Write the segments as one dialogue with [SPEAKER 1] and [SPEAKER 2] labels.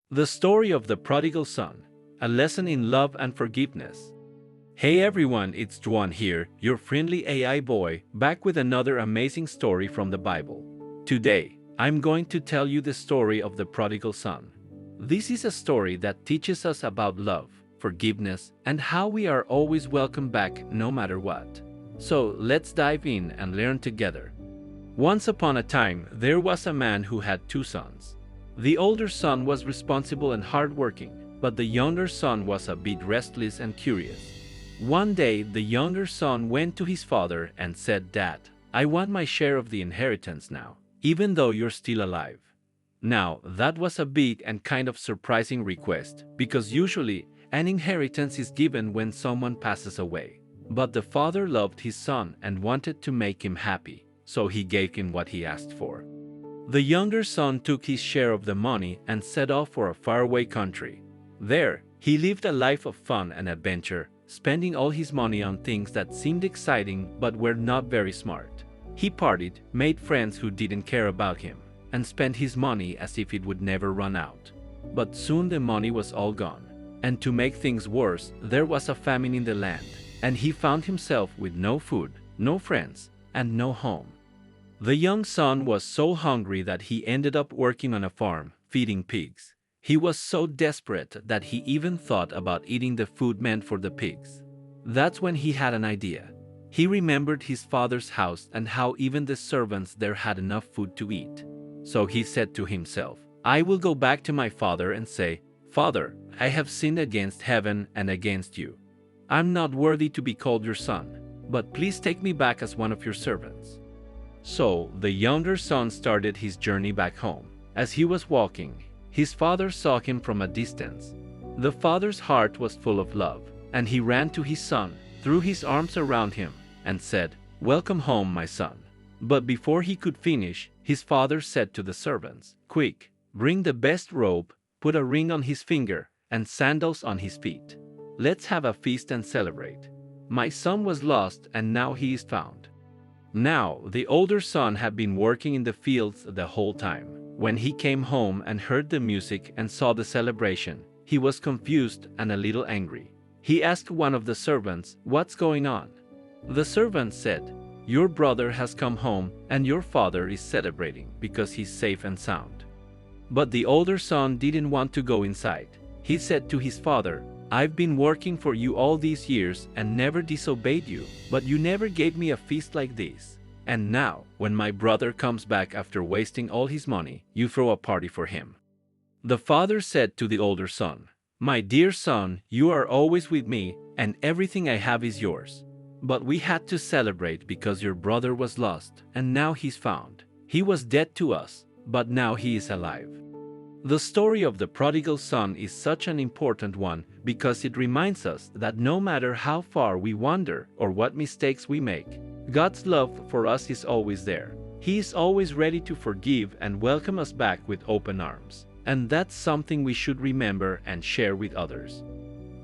[SPEAKER 1] The story of the prodigal son, a lesson in love and forgiveness. Hey everyone, it's Juan here, your friendly AI boy, back with another amazing story from the Bible. Today, I'm going to tell you the story of the prodigal son. This is a story that teaches us about love, forgiveness, and how we are always welcome back no matter what. So let's dive in and learn together. Once upon a time, there was a man who had two sons. The older son was responsible and hardworking, but the younger son was a bit restless and curious. One day, the younger son went to his father and said, "Dad, I want my share of the inheritance now, even though you're still alive." Now, that was a big and kind of surprising request, because usually, an inheritance is given when someone passes away. But the father loved his son and wanted to make him happy, so he gave him what he asked for. The younger son took his share of the money and set off for a faraway country. There, he lived a life of fun and adventure, spending all his money on things that seemed exciting but were not very smart. He partied, made friends who didn't care about him, and spent his money as if it would never run out. But soon the money was all gone. And to make things worse, there was a famine in the land, and he found himself with no food, no friends, and no home. The young son was so hungry that he ended up working on a farm, feeding pigs. He was so desperate that he even thought about eating the food meant for the pigs. That's when he had an idea. He remembered his father's house and how even the servants there had enough food to eat. So he said to himself, "I will go back to my father and say, 'Father, I have sinned against heaven and against you. I'm not worthy to be called your son, but please take me back as one of your servants.'" So the younger son started his journey back home. As he was walking, his father saw him from a distance. The father's heart was full of love, and he ran to his son, threw his arms around him, and said, "Welcome home, my son." But before he could finish, his father said to the servants, "Quick, bring the best robe, put a ring on his finger, and sandals on his feet. Let's have a feast and celebrate. My son was lost and now he is found." Now, the older son had been working in the fields the whole time. When he came home and heard the music and saw the celebration, he was confused and a little angry. He asked one of the servants, "What's going on?" The servant said, "Your brother has come home and your father is celebrating because he's safe and sound." But the older son didn't want to go inside. He said to his father, "I've been working for you all these years and never disobeyed you, but you never gave me a feast like this. And now, when my brother comes back after wasting all his money, you throw a party for him." The father said to the older son, "My dear son, you are always with me, and everything I have is yours. But we had to celebrate because your brother was lost, and now he's found. He was dead to us, but now he is alive." The story of the prodigal son is such an important one because it reminds us that no matter how far we wander or what mistakes we make, God's love for us is always there. He is always ready to forgive and welcome us back with open arms. And that's something we should remember and share with others.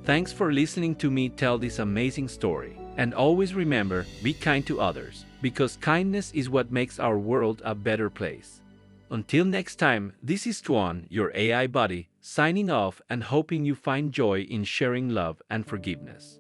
[SPEAKER 1] Thanks for listening to me tell this amazing story. And always remember, be kind to others, because kindness is what makes our world a better place. Until next time, this is Tuan, your AI buddy, signing off and hoping you find joy in sharing love and forgiveness.